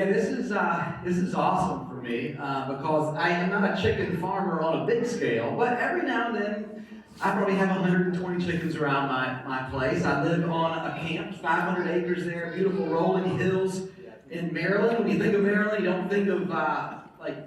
Yeah, this is awesome for me because I am not a chicken farmer on a big scale, but every now and then I probably have 120 chickens around my place. I live on a camp, 500 acres there, beautiful rolling hills in Maryland. When you think of Maryland, you don't think of like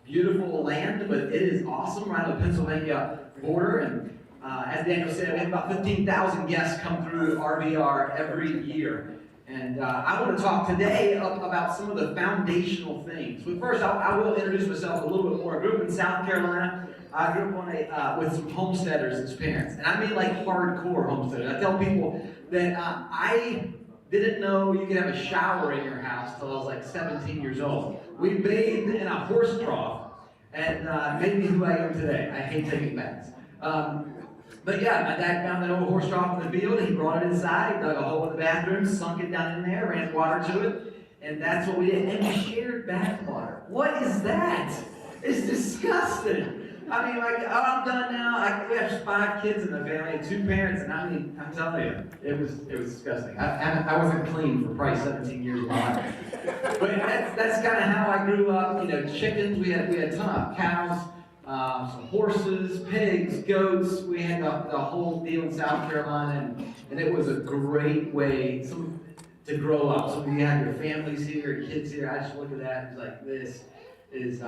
beautiful land, but it is awesome right on the Pennsylvania border. And as Daniel said, we have about 15,000 guests come through RVR every year. And I want to talk today about some of the foundational things. But first, I will introduce myself a little bit more. I grew up in South Carolina. I grew up with some homesteaders as parents. And I mean like hardcore homesteaders. I tell people that I didn't know you could have a shower in your house till I was like 17 years old. We bathed in a horse trough and made me who I am today. I hate taking baths. But yeah, my dad found that old horse trough in the field, and he brought it inside, dug a hole in the bathroom, sunk it down in there, ran water to it, and that's what we did. And we shared bath water. What is that? It's disgusting. I mean, like, oh, I'm done now. We have 5 kids in the family, 2 parents, and I mean, I'm telling you, it was disgusting. I wasn't clean for probably 17 years of my life. But that's kind of how I grew up. You know, chickens. We had a ton of cows. Some horses, pigs, goats. We had the whole deal in South Carolina, and it was a great way to grow up. So you have your families here, your kids here. I just look at that and was like, this is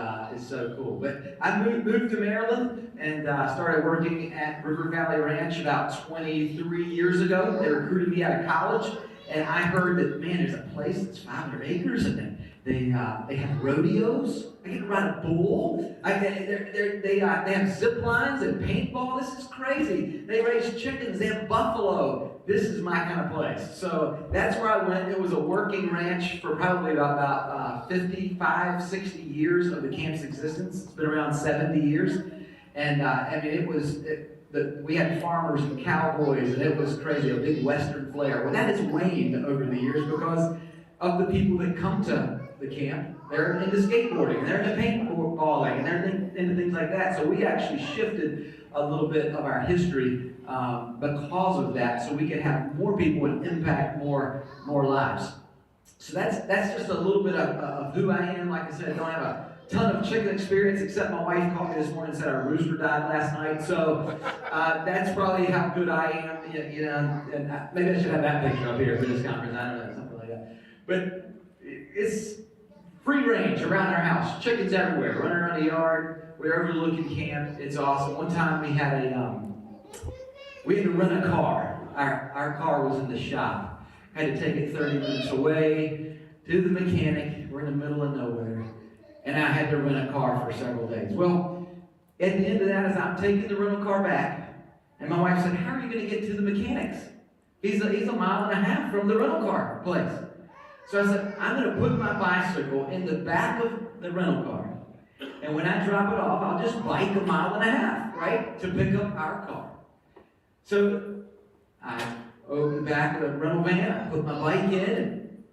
so cool. But I moved to Maryland and started working at River Valley Ranch about 23 years ago. They recruited me out of college, and I heard that, man, there's a place that's 500 acres, and then they have rodeos. I get to ride a bull. They have zip lines and paintball. This is crazy. They raise chickens. They have buffalo. This is my kind of place. So that's where I went. It was a working ranch for probably about 55, 60 years of the camp's existence. It's been around 70 years. And I mean, we had farmers and cowboys, and it was crazy, a big Western flair. Well, that has waned over the years because of the people that come to the camp. They're into skateboarding, they're into paintballing, and they're into things like that. So we actually shifted a little bit of our history because of that, so we could have more people and impact more lives. So that's just a little bit of who I am. Like I said, I don't have a ton of chicken experience, except my wife called me this morning and said our rooster died last night. So that's probably how good I am. You know, and maybe I should have that picture up here for this conference. I don't know, something like that. But it's free range around our house. Chickens everywhere, running around the yard, wherever you look in camp. It's awesome. One time we had to rent a car. Our car was in the shop. Had to take it 30 minutes away to the mechanic. We're in the middle of nowhere. And I had to rent a car for several days. Well, at the end of that, as I'm taking the rental car back, and my wife said, how are you going to get to the mechanics? He's a mile and a half from the rental car place. So I said, I'm going to put my bicycle in the back of the rental car. And when I drop it off, I'll just bike a mile and a half, right, to pick up our car. So I opened the back of the rental van, I put my bike in, and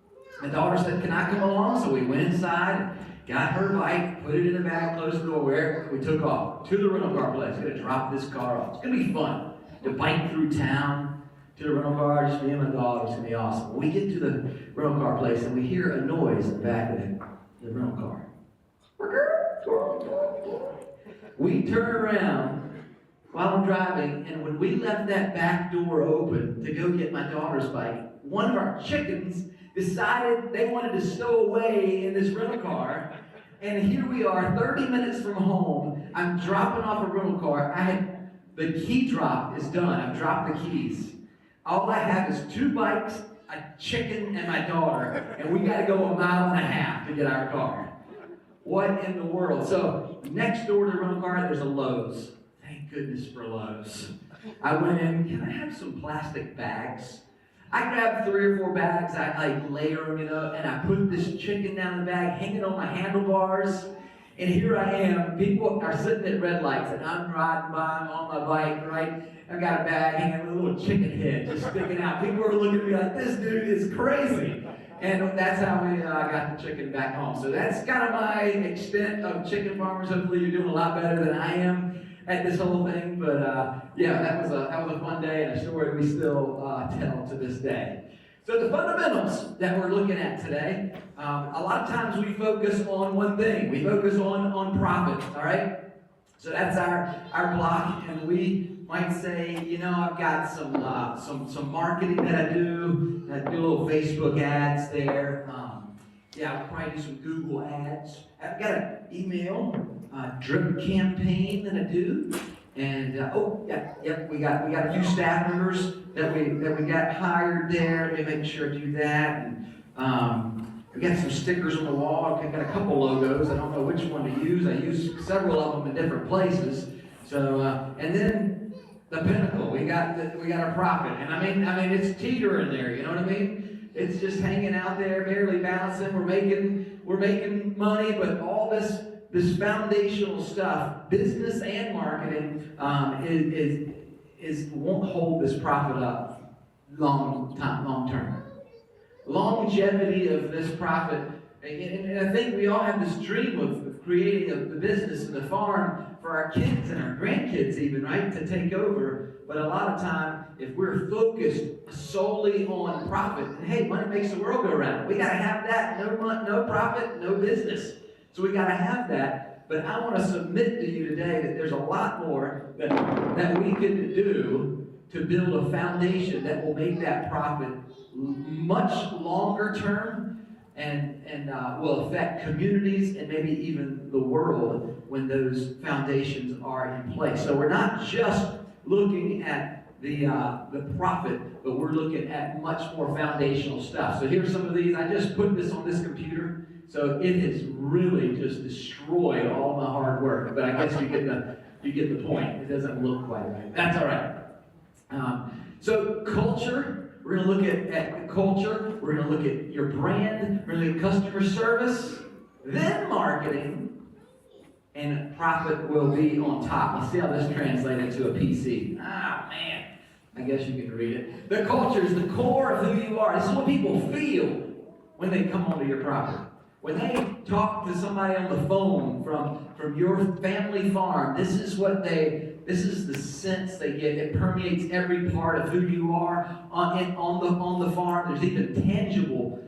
my daughter said, can I come along? So we went inside, got her bike, put it in the bag, closed the door, we took off to the rental car place. Going to drop this car off. It's going to be fun to bike through town to the rental car, just me and my daughter. It's going to be awesome. We get to the rental car place and we hear a noise in the back of the rental car. We turn around while I'm driving, and when we left that back door open to go get my daughter's bike, one of our chickens decided they wanted to stow away in this rental car. And here we are, 30 minutes from home. I'm dropping off a rental car. The key drop is done. I've dropped the keys. All I have is 2 bikes, a chicken, and my daughter. And we got to go a mile and a half to get our car. What in the world? So next door to the rental car, there's a Lowe's. Thank goodness for Lowe's. I went in, can I have some plastic bags? I grabbed 3 or 4 bags, I layer them, and I put this chicken down the bag, hanging on my handlebars. And here I am, people are sitting at red lights, and I'm riding by them on my bike, right? I've got a bag hanging with a little chicken head just sticking out. People are looking at me like, this dude is crazy. And that's how we got the chicken back home. So that's kind of my extent of chicken farmers. Hopefully you're doing a lot better than I am at this whole thing. But yeah, that was a fun day and a story we still tell to this day. So the fundamentals that we're looking at today, a lot of times we focus on one thing. We focus on profit, all right? So that's our block, and we might say, you know, I've got some marketing that I do. I do little Facebook ads there. I'll probably do some Google ads. I've got an email drip campaign that I do. And we got a few staff members that we got hired there. Let me make sure I do that. And we got some stickers on the wall. I've got a couple logos. I don't know which one to use. I use several of them in different places. So and then the pinnacle. We got our profit. And I mean it's teetering there. You know what I mean? It's just hanging out there, barely balancing. We're making money, but all this foundational stuff, business and marketing, won't hold this profit up long term. Longevity of this profit, and I think we all have this dream of creating the business and the farm for our kids and our grandkids even, right, to take over. But a lot of time, if we're focused solely on profit, and hey, money makes the world go round. We got to have that. No profit, no business. So we got to have that, but I want to submit to you today that there's a lot more that we can do to build a foundation that will make that profit much longer term and will affect communities and maybe even the world when those foundations are in place. So we're not just looking at the profit, but we're looking at much more foundational stuff. So here's some of these. I just put this on this computer. So it has really just destroyed all of my hard work, but I guess you get the point. It doesn't look quite right. That's all right. So culture, we're going to look at culture. We're going to look at your brand. We're going to look at customer service, then marketing, and profit will be on top. Let's see how this translates to a PC. Ah, man. I guess you can read it. The culture is the core of who you are. This is what people feel when they come onto your property. When they talk to somebody on the phone from your family farm, this is the sense they get. It permeates every part of who you are on the farm. There's even tangible,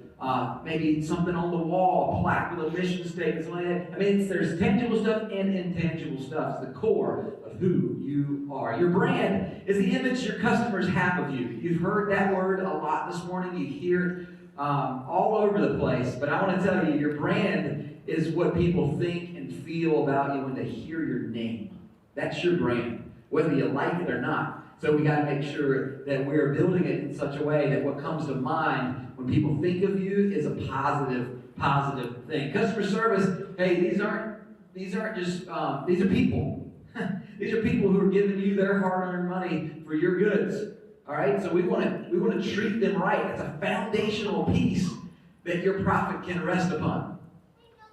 maybe something on the wall, a plaque with a mission statement, something like that. I mean, there's tangible stuff and intangible stuff. It's the core of who you are. Your brand is the image your customers have of you. You've heard that word a lot this morning. You hear it all over the place, but I want to tell you, your brand is what people think and feel about you when they hear your name. That's your brand, whether you like it or not. So we got to make sure that we're building it in such a way that what comes to mind when people think of you is a positive thing. Customer service, hey, these aren't just these are people. These are people who are giving you their hard-earned money for your goods. All right, so we want to treat them right. It's a foundational piece that your profit can rest upon.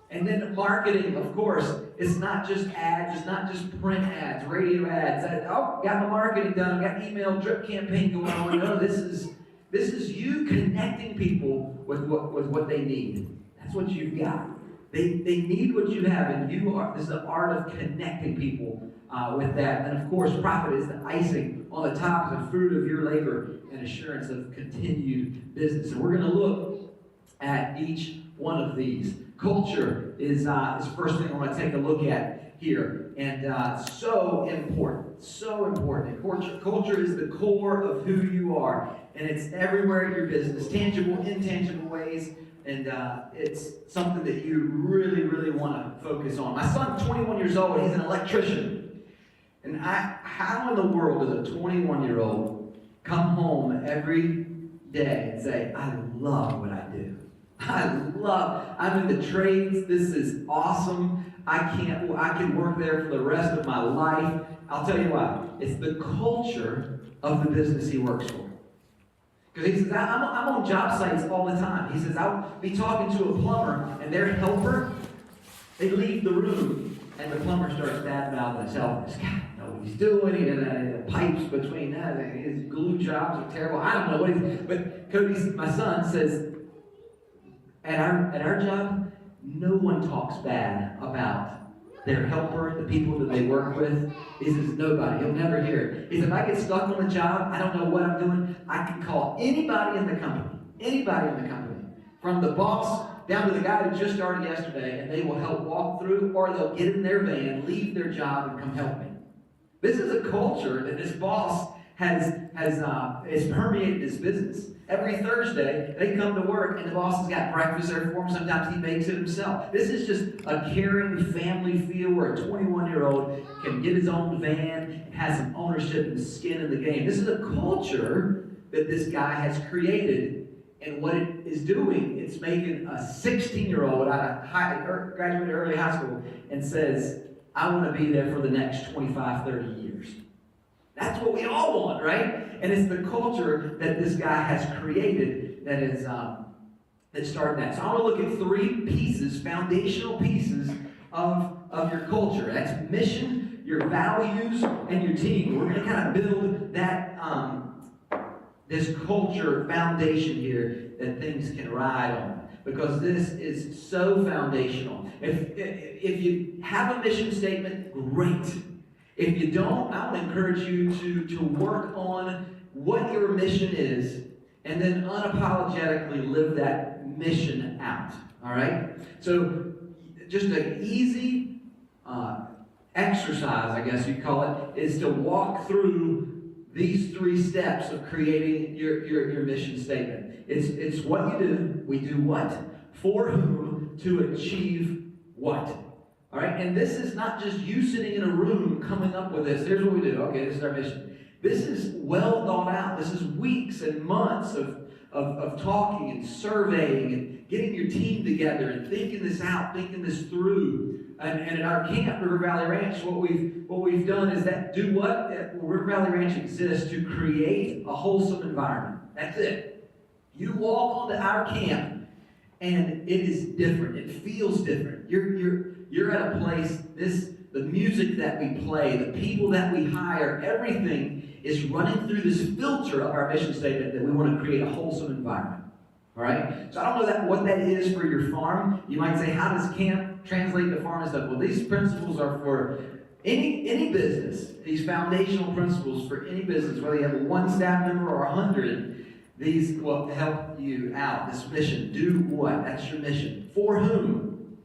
And then marketing, of course, it's not just ads, it's not just print ads, radio ads. Got my marketing done, got email drip campaign going on. No, this is you connecting people with what they need. That's what you've got. They need what you have, and this is the art of connecting people with that. And of course, profit is the icing on the top, the fruit of your labor and assurance of continued business. And we're going to look at each one of these. Culture is the first thing I want to take a look at here. And so important. Culture is the core of who you are. And it's everywhere in your business, tangible, intangible ways. And it's something that you really, really want to focus on. My son's 21 years old. He's an electrician. And how in the world does a 21-year-old come home every day and say, I love what I do. I'm in the trades. This is awesome. I can work there for the rest of my life. I'll tell you why. It's the culture of the business he works for. Because he says, I'm on job sites all the time. He says, I'll be talking to a plumber and their helper, they leave the room and the plumber starts bad-mouthing his helper. This guy doesn't know what he's doing. He doesn't have the pipes between that. His glue jobs are terrible. I don't know what he's... But Cody, my son, says, at our job, no one talks bad about their helper, the people that they work with. He says, nobody. You'll never hear it. He said, if I get stuck on a job, I don't know what I'm doing, I can call anybody in the company. Anybody in the company, from the boss down to the guy who just started yesterday, and they will help walk through, or they'll get in their van, leave their job, and come help me. This is a culture that this boss has permeated his business. Every Thursday, they come to work, and the boss has got breakfast there for them. Sometimes he makes it himself. This is just a caring family feel where a 21-year-old can get his own van and has some ownership and skin in the game. This is a culture that this guy has created. And what it is doing, it's making a 16-year-old graduated early high school and says, I want to be there for the next 25, 30 years. That's what we all want, right? And it's the culture that this guy has created that is that started that. So I want to look at 3 pieces, foundational pieces of your culture. That's mission, your values, and your team. We're going to kind of build that this culture foundation here that things can ride on, because this is so foundational. If you have a mission statement, great. If you don't, I would encourage you to work on what your mission is and then unapologetically live that mission out. All right? So just an easy exercise, I guess you'd call it, is to walk through these 3 steps of creating your mission statement. It's what you do. We do what? For whom? To achieve what? All right? And this is not just you sitting in a room coming up with this. Here's what we do. Okay, this is our mission. This is well thought out. This is weeks and months of talking and surveying and getting your team together and thinking this out, thinking this through. And at our camp, River Valley Ranch, what we've done is that River Valley Ranch exists to create a wholesome environment. That's it. You walk onto our camp, and it is different. It feels different. You're at a place. The music that we play, the people that we hire, everything is running through this filter of our mission statement that we want to create a wholesome environment. All right? So I don't know what that is for your farm. You might say, how does camp translate to farm and stuff? Well, these principles are for any business. These foundational principles for any business, whether you have 1 staff member or 100, these will help you out. This mission. Do what? That's your mission. For whom?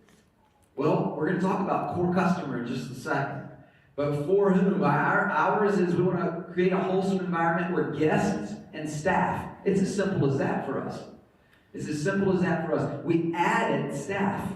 Well, we're going to talk about core customer in just a second. But for whom? Ours is we want to create a wholesome environment where guests and staff. It's as simple as that for us. It's as simple as that for us. We added staff.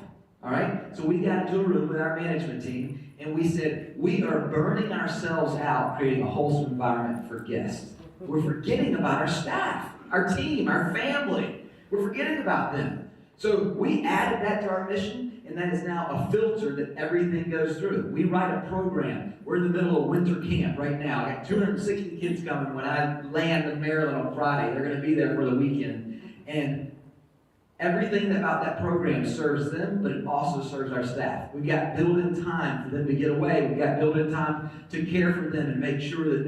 All right? So we got into a room with our management team, and we said, we are burning ourselves out creating a wholesome environment for guests. We're forgetting about our staff, our team, our family. We're forgetting about them. So we added that to our mission, and that is now a filter that everything goes through. We write a program. We're in the middle of winter camp right now. I got 260 kids coming when I land in Maryland on Friday. They're going to be there for the weekend. And everything about that program serves them, but it also serves our staff. We've got built-in time for them to get away. We've got built-in time to care for them and make sure that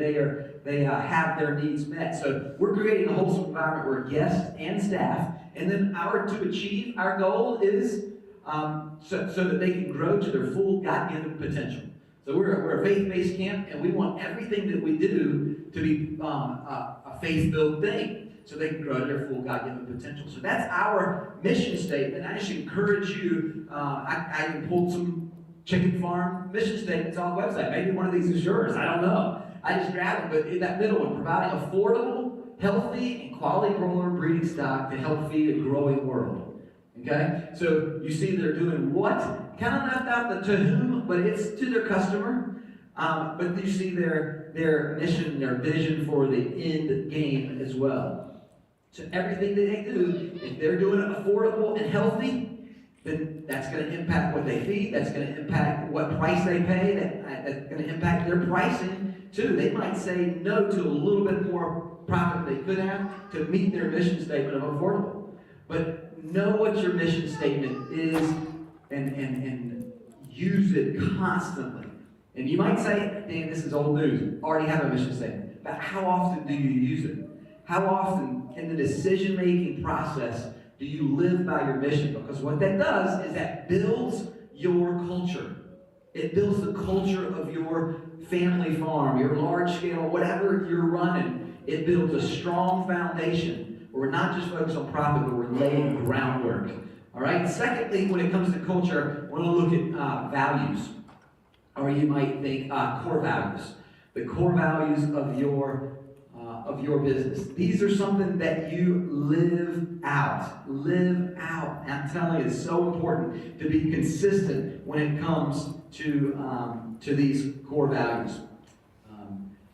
they have their needs met. So we're creating a wholesome environment where guests and staff, and then to achieve our goal is so that they can grow to their full God-given potential. So we're a faith-based camp, and we want everything that we do to be a faith-filled thing, so they can grow to their full God-given potential. So that's our mission statement. I just encourage you, I pulled some chicken farm mission statements on the website. Maybe one of these is yours. I don't know. I just grabbed them. But in that middle one, providing affordable, healthy, and quality broiler breeding stock to help feed a growing world. Okay? So you see they're doing what? Kind of left out the to whom, but it's to their customer. But you see their mission, their vision for the end game as well. So everything that they do, if they're doing it affordable and healthy, then that's going to impact what they feed. That's going to impact what price they pay. That's going to impact their pricing too. They might say no to a little bit more profit they could have to meet their mission statement of affordable. But know what your mission statement is and use it constantly. And you might say, Dan, this is old news. I already have a mission statement. But how often do you use it? How often in the decision-making process do you live by your mission? Because what that does is that builds your culture. It builds the culture of your family farm, your large scale, whatever you're running. It builds a strong foundation We're not just focused on profit, but we're laying groundwork. All right? Secondly, when it comes to culture, we're going to look at values. Or you might think core values. The core values of your business. These are something that you live out. Live out. I'm telling you, it's so important to be consistent when it comes to these core values.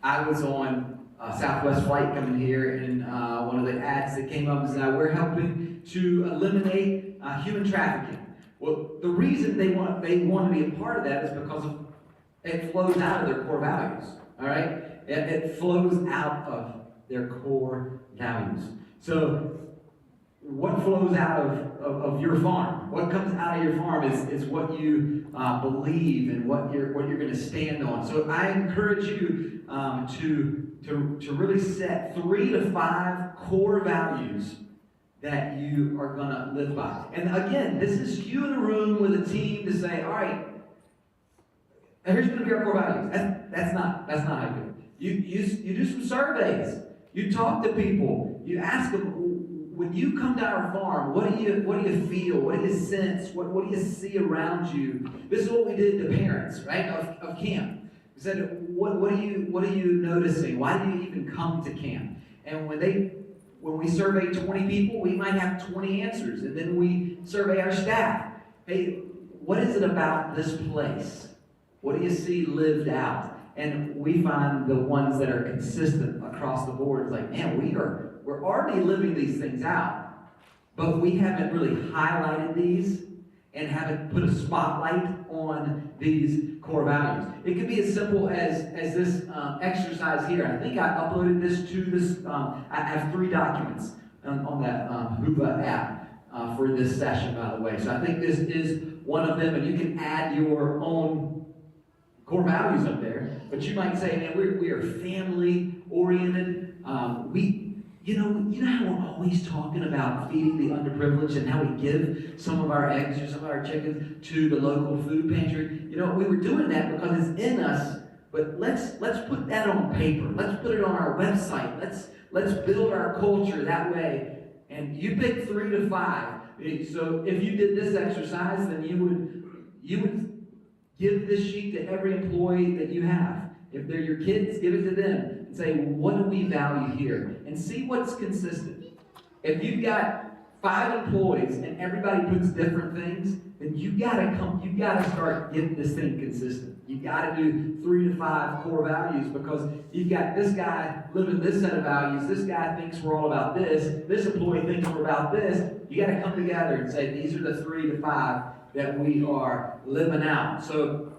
I was on Southwest flight coming here, and one of the ads that came up is that we're helping to eliminate human trafficking. Well, the reason they want to be a part of that is because it flows out of their core values. All right, it flows out of their core values. So, what flows out of your farm? What comes out of your farm is what you believe and what you're going to stand on. So I encourage you to really set 3 to 5 core values that you are going to live by. And again, this is you in a room with a team to say, all right, here's going to be our core values. That's not how you do it. You do some surveys. You talk to people. You ask them, when you come to our farm, what do you feel? What do you sense? What do you see around you? This is what we did to parents, right, of camp. We said, what are you noticing? Why do you even come to camp? And when we survey 20 people, we might have 20 answers. And then we survey our staff. Hey, what is it about this place? What do you see lived out? And we find the ones that are consistent across the board. It's like, man, we're already living these things out, but we haven't really highlighted these and haven't put a spotlight on these core values. It could be as simple as this exercise here. I think I uploaded this to this. I have 3 documents on that Hoova app for this session, by the way. So I think this is one of them, and you can add your own core values up there, but you might say, man, we are family oriented. You know how we're always talking about feeding the underprivileged and how we give some of our eggs or some of our chickens to the local food pantry. You know, we were doing that because it's in us, but let's put that on paper. Let's put it on our website. Let's build our culture that way. And you pick 3 to 5. So if you did this exercise, then you would give this sheet to every employee that you have. If they're your kids, give it to them and say, what do we value here? And see what's consistent. If you've got 5 employees and everybody puts different things, then you gotta start getting this thing consistent. You gotta do 3 to 5 core values, because you've got this guy living this set of values, this guy thinks we're all about this employee thinks we're about this. You gotta come together and say, these are the 3 to 5 that we are living out. So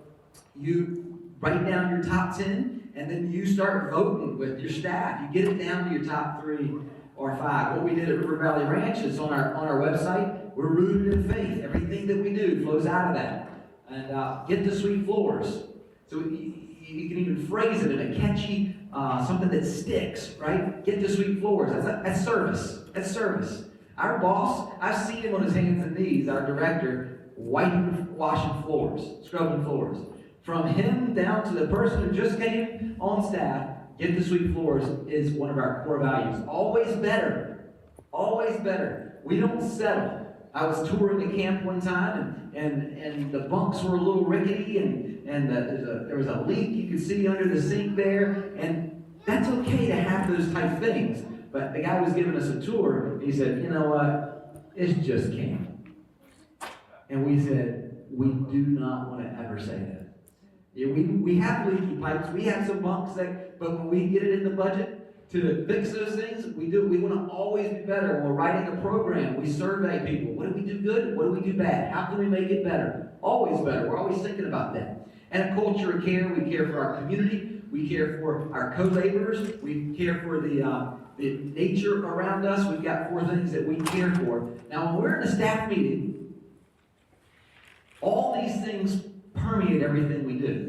you write down your top 10, and then you start voting with your staff. You get it down to your top 3 or 5. What we did at River Valley Ranch is on our website. We're rooted in faith. Everything that we do flows out of that. And get the sweet floors. So you can even phrase it in a catchy, something that sticks, right? Get the sweet floors. That's service. That's service. Our boss, I've seen him on his hands and knees, our director, washing floors, scrubbing floors. From him down to the person who just came on staff, get the sweet floors is one of our core values. Always better. Always better. We don't settle. I was touring the camp one time, and the bunks were a little rickety, and there was a leak you could see under the sink there, and that's okay to have those type of things. But the guy was giving us a tour, and he said, you know what, it's just camp. And we said, we do not want to ever say that. Yeah, we have leaky pipes, we have some bunks, but when we get it in the budget to fix those things, we do. We want to always be better. When we're writing a program, we survey people. What do we do good? What do we do bad? How can we make it better? Always better. We're always thinking about that. And a culture of care. We care for our community. We care for our co-laborers. We care for the nature around us. We've got 4 things that we care for. Now, when we're in a staff meeting, all these things permeate everything we do.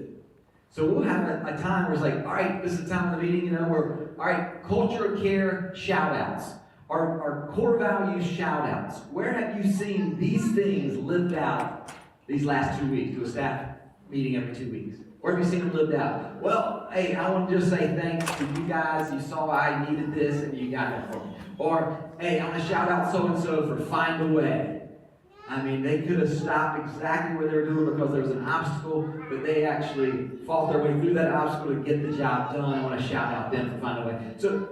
So we'll have a time where it's like, all right, this is the time of the meeting, where, all right, culture of care shout-outs. Our core values shout-outs. Where have you seen these things lived out these last 2 weeks? Do a staff meeting every 2 weeks? Or have you seen them lived out? Well, hey, I want to just say thanks to you guys. You saw I needed this and you got it for me. Or, hey, I want to shout out so-and-so for Find a Way. I mean, they could have stopped exactly what they were doing because there was an obstacle, but they actually fought their way through that obstacle to get the job done. I want to shout out them for Find a Way. So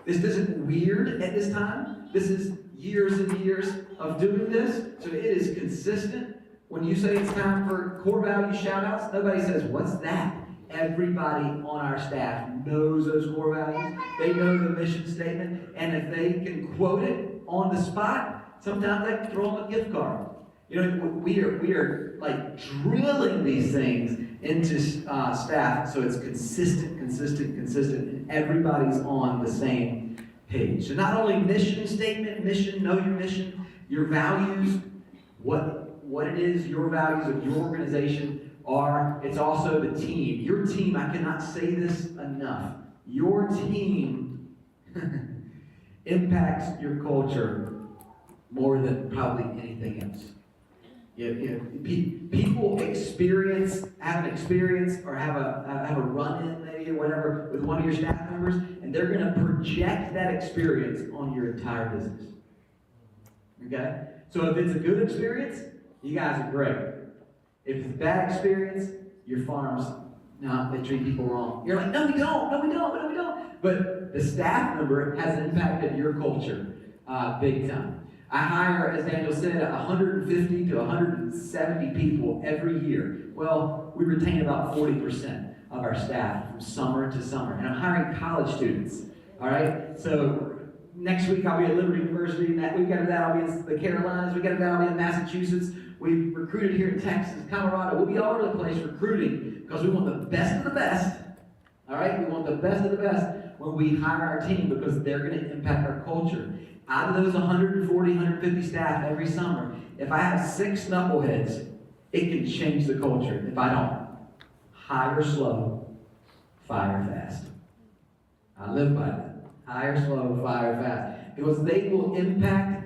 this isn't weird at this time. This is years and years of doing this. So it is consistent. When you say it's time for core value shout-outs, nobody says, what's that? Everybody on our staff knows those core values. They know the mission statement. And if they can quote it on the spot, sometimes they can throw them a gift card. You know, we are like drilling these things into staff so it's consistent, and everybody's on the same page. So not only mission statement, know your mission, your values, what it is, your values of your organization are, it's also the team. Your team, I cannot say this enough, your team impacts your culture more than probably anything else. People have an experience or have a run-in maybe or whatever with one of your staff members, and they're going to project that experience on your entire business. Okay? So if it's a good experience, you guys are great. If it's a bad experience, your farms, no, they treat people wrong. You're like, no, we don't. But the staff member has impacted your culture big time. I hire, as Daniel said, 150 to 170 people every year. Well, we retain about 40% of our staff from summer to summer. And I'm hiring college students, all right? So next week I'll be at Liberty University. That week after that I'll be in the Carolinas. Week after that I'll be in Massachusetts. We've recruited here in Texas, Colorado. We'll be all over the place recruiting because we want the best of the best, all right? We want the best of the best when we hire our team because they're going to impact our culture. Out of those 140, 150 staff every summer, if I have 6 knuckleheads, it can change the culture. If I don't, hire slow, fire fast. I live by that. Hire slow, fire fast. Because they will impact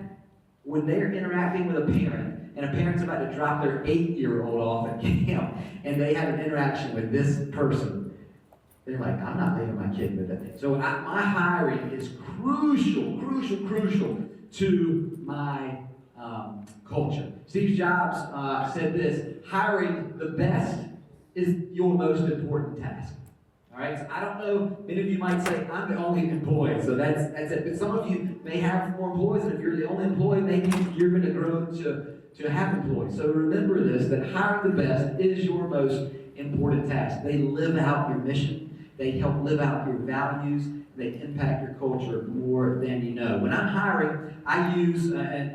when they're interacting with a parent, and a parent's about to drop their 8-year-old off at camp, and they have an interaction with this person. They're like, I'm not leaving my kid with it. So my hiring is crucial to my culture. Steve Jobs said this, hiring the best is your most important task. All right, so I don't know, many of you might say, I'm the only employee, so that's it. But some of you may have more employees, and if you're the only employee, maybe you're going to grow to have employees. So remember this, that hiring the best is your most important task. They live out your mission. They help live out your values. They impact your culture more than you know. When I'm hiring, I use, and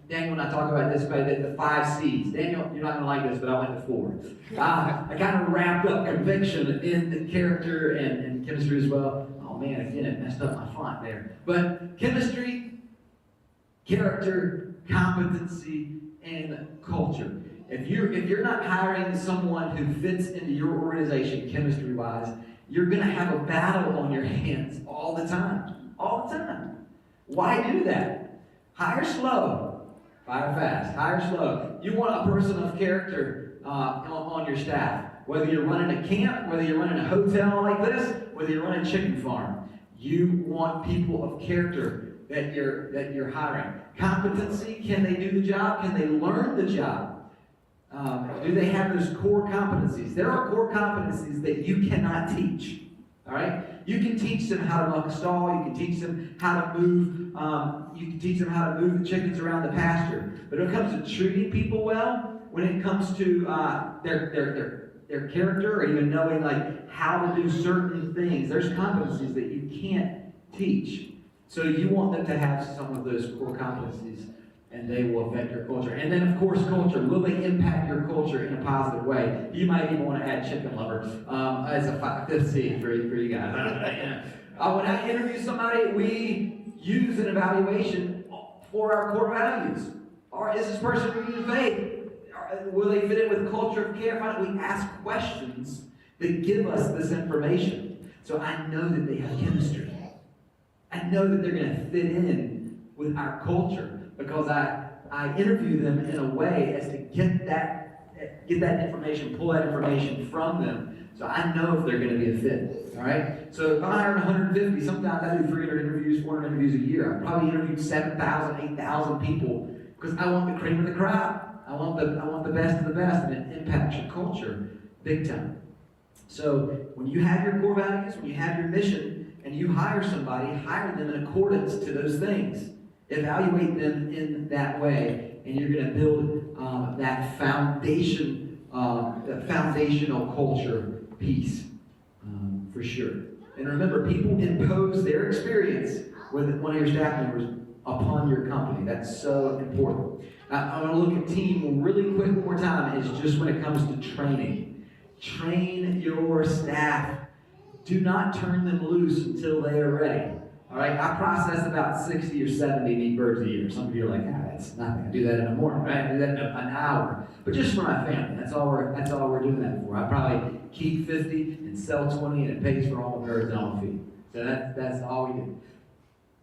Daniel and I talk about this, but the 5 C's. Daniel, you're not going to like this, but I went to 4. I kind of wrapped up conviction in the character and chemistry as well. Oh man, again, it messed up my font there. But chemistry, character, competency, and culture. If you're not hiring someone who fits into your organization chemistry-wise, you're going to have a battle on your hands all the time. All the time. Why do that? Hire slow, fire fast. Hire slow. You want a person of character on your staff. Whether you're running a camp, whether you're running a hotel like this, whether you're running a chicken farm. You want people of character that you're hiring. Competency, can they do the job? Can they learn the job? Do they have those core competencies? There are core competencies that you cannot teach. All right? You can teach them how to milk a stall. You can teach them how to move. You can teach them how to move the chickens around the pasture. But when it comes to treating people well, when it comes to their character, or even knowing like how to do certain things, there's competencies that you can't teach. So you want them to have some of those core competencies, and they will affect your culture. And then, of course, culture. Will they impact your culture in a positive way? You might even want to add chicken lovers as a 5th C for you guys. When I interview somebody, we use an evaluation for our core values. Or is this person rooted in faith? Will they fit in with culture of care? We ask questions that give us this information. So I know that they have chemistry. I know that they're going to fit in with our culture because I interview them in a way as to get that get that information, pull that information from them, so I know if they're going to be a fit. All right. So if I'm hiring 150, sometimes I do 300 interviews, 400 interviews a year. I probably interviewed 7,000, 8,000 people because I want the cream of the crop. I want the best of the best, and it impacts your culture big time. So when you have your core values, when you have your mission, and you hire somebody, hire them in accordance to those things. Evaluate them in that way, and you're going to build that foundational culture piece for sure. And remember, people impose their experience with one of your staff members upon your company. That's so important. I'm going to look at team really quick one more time. It's just when it comes to training. Train your staff. Do not turn them loose until they are ready. All right, I process about 60 or 70 meat birds a year. Some of you are like, that's nothing. I do that in the morning, right? I do that in an hour. But just for my family, that's all we're doing that for. I probably keep 50 and sell 20, and it pays for all the birds and all the feed. So that's all we do.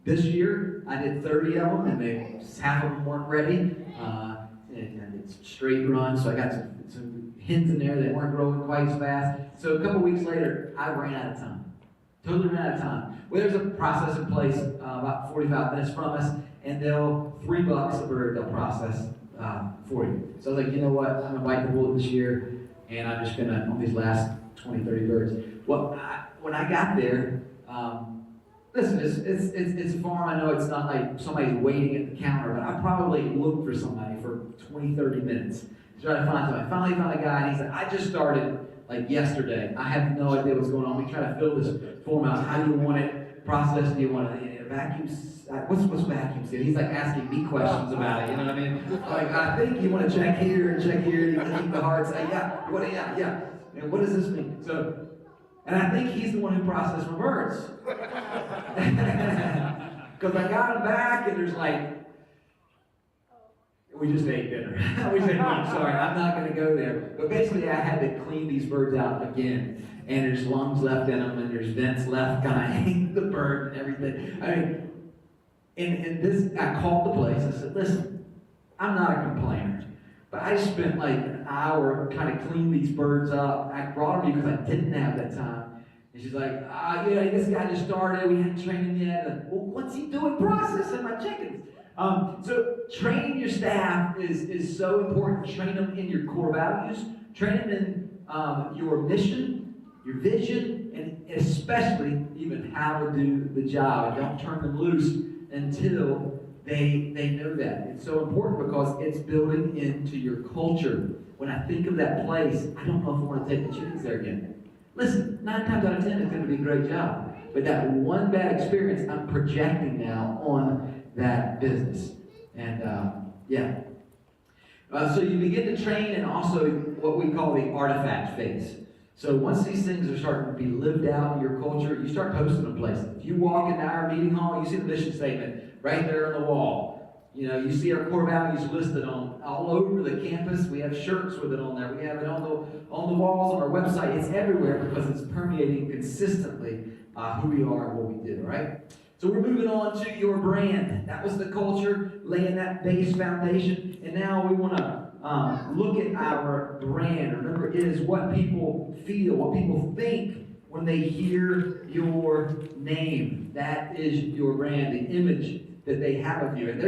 This year, I did 30 of them, and half of them weren't ready. And it's straight run, so I got some hens in there that weren't growing quite as fast. So a couple weeks later, I ran out of time. Totally ran out of time. Well, there's a process in place about 45 minutes from us, and they'll $3 a bird they'll process for you. So I was like, you know what? I'm gonna bite the bullet this year, and I'm just gonna on these last 20, 30 birds. Well, when I got there, listen, it's a farm. I know it's not like somebody's waiting at the counter, but I probably looked for somebody for 20, 30 minutes to try to find somebody. I finally found a guy, and he said, I just started like yesterday. I have no idea what's going on. We try to fill this form out. How do you want it processed? Do you want it in a vacuum? What's vacuum seal? He's like asking me questions about it. You know what I mean? Like, I think you want to check here and check here. You keep the heart. Say, yeah. And what does this mean? So, and I think he's the one who processed my birds. Because I got him back, and there's like, we just ate dinner. We just ate lunch. Sorry, I'm not going to go there. But basically, I had to clean these birds out again. And there's lungs left in them, and there's vents left kind of in the bird and everything. I mean, and this, I called the place. I said, listen, I'm not a complainer, but I spent like an hour trying to clean these birds up. I brought them because I didn't have that time. And she's like, this guy just started. We hadn't trained him yet. And, well, what's he doing processing my chickens? So training your staff is so important. Train them in your core values. Train them in your mission, your vision, and especially even how to do the job. And don't turn them loose until they know that. It's so important because it's building into your culture. When I think of that place, I don't know if I want to take the chickens there again. Listen, 9 times out of 10, it's going to be a great job. But that one bad experience, I'm projecting now on that business. And so you begin to train and also what we call the artifact phase. So once these things are starting to be lived out in your culture, you start posting them places. If you walk into our meeting hall, you see the mission statement right there on the wall. You know, you see our core values listed on all over the campus. We have shirts with it on there. We have it on the walls on our website. It's everywhere because it's permeating consistently who we are and what we do, right? So we're moving on to your brand. That was the culture, laying that base foundation. And now we want to look at our brand. Remember, it is what people feel, what people think when they hear your name. That is your brand, the image that they have of you. And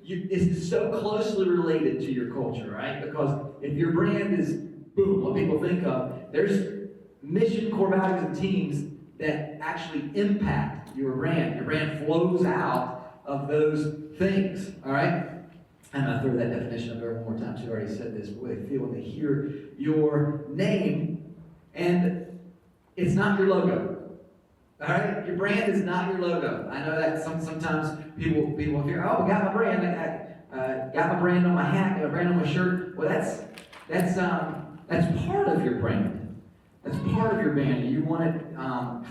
it's so closely related to your culture, right? Because if your brand is, boom, what people think of, there's mission, core values, and teams that actually impact your brand. Your brand flows out of those things, all right? I'm going to throw that definition up there one more time. She already said this, but what they feel when they hear your name, and it's not your logo. All right? Your brand is not your logo. I know that sometimes people hear, oh, I got my brand. I got my brand on my hat, got my brand on my shirt. Well, that's part of your brand. That's part of your brand. You want it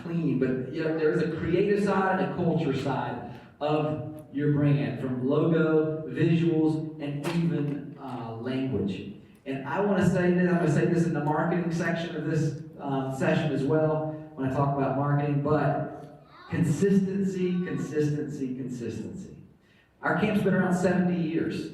clean, but there's a creative side and a culture side of your brand, from logo, visuals, and even language. And I want to say this, I'm going to say this in the marketing section of this session as well, when I talk about marketing, but consistency. Our camp's been around 70 years.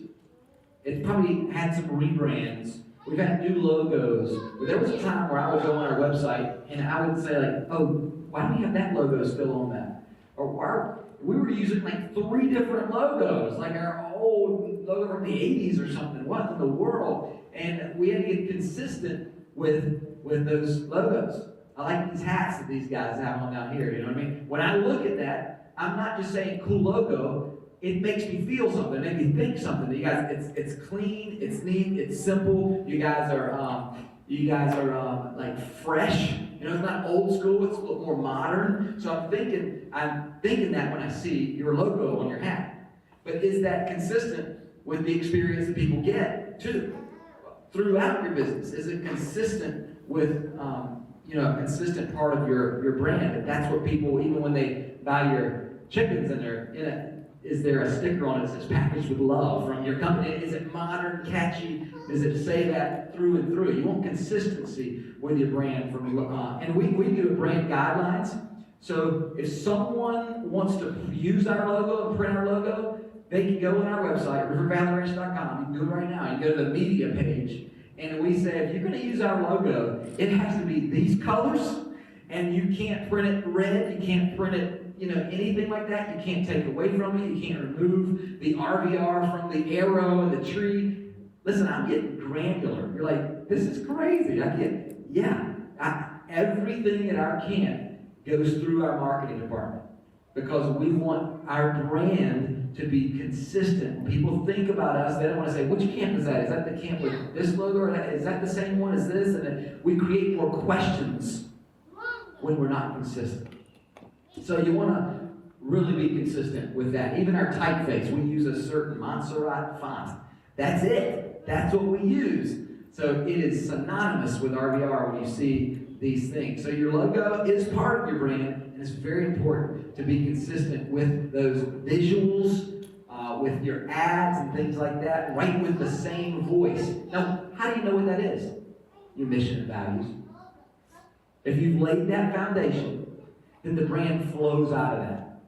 It's probably had some rebrands We've had new logos. There was a time where I would go on our website and I would say like, oh, why do we have that logo still on that? Or we were using like 3 different logos, like our old logo from the 80s or something. What in the world? And we had to get consistent with those logos. I like these hats that these guys have on down here, you know what I mean? When I look at that, I'm not just saying cool logo, it makes me feel something, it makes me think something. You guys, it's clean, it's neat, it's simple. You guys are like fresh. You know, it's not old school, it's a little more modern. So I'm thinking that when I see your logo on your hat. But is that consistent with the experience that people get too throughout your business? Is it consistent with a consistent part of your brand? If that's what people, even when they buy your chickens and is there a sticker on it that says packaged with love from your company? Is it modern, catchy? Does it say that through and through? You want consistency with your brand and we do brand guidelines. So if someone wants to use our logo and print our logo, they can go on our website, rivervalleyranch.com. You can do it right now. You go to the media page, and we say, if you're going to use our logo, it has to be these colors, and you can't print it red, you can't print it, anything like that. You can't take away from it. You can't remove the RVR from the arrow and the tree. Listen, I'm getting granular. You're like, this is crazy. Everything at our camp goes through our marketing department because we want our brand to be consistent. People think about us, they don't want to say, which camp is that? Is that the camp with this logo? Or is that the same one as this? And then we create more questions when we're not consistent. So you want to really be consistent with that. Even our typeface, we use a certain Montserrat font. That's it. That's what we use. So it is synonymous with RVR when you see these things. So your logo is part of your brand, and it's very important to be consistent with those visuals, with your ads and things like that, right with the same voice. Now, how do you know what that is? Your mission and values. If you've laid that foundation, then the brand flows out of that.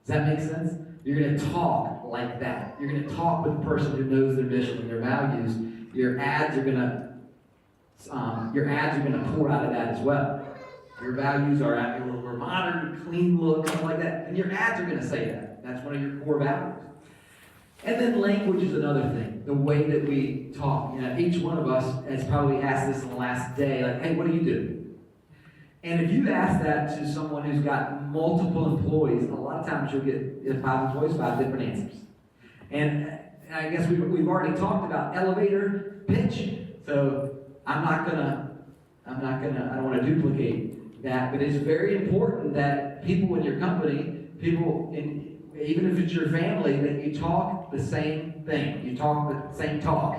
Does that make sense? You're going to talk like that. You're going to talk with the person who knows their mission and their values. Your ads are going to pour out of that as well. Your values are at your modern, clean look, something like that. And your ads are going to say that. That's one of your core values. And then language is another thing. The way that we talk. Each one of us has probably asked this in the last day, like, hey, what do you do? And if you ask that to someone who's got multiple employees, a lot of times you'll get 5 employees, 5 different answers. And I guess we've already talked about elevator pitch. So I don't want to duplicate that, but it's very important that people in your company, even if it's your family, that you talk the same thing. You talk the same talk.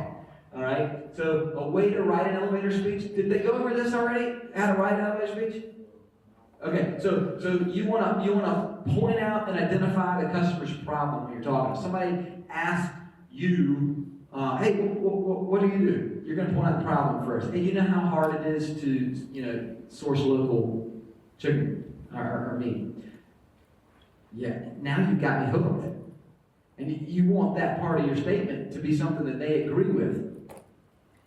All right? So a way to write an elevator speech. Did they go over this already? How to write an elevator speech? Okay, so you want to point out and identify the customer's problem when you're talking. Somebody asks you, hey, what do you do? You're going to point out the problem first. And you know how hard it is to source local chicken or meat. Yeah, now you've got me hooked. And you want that part of your statement to be something that they agree with.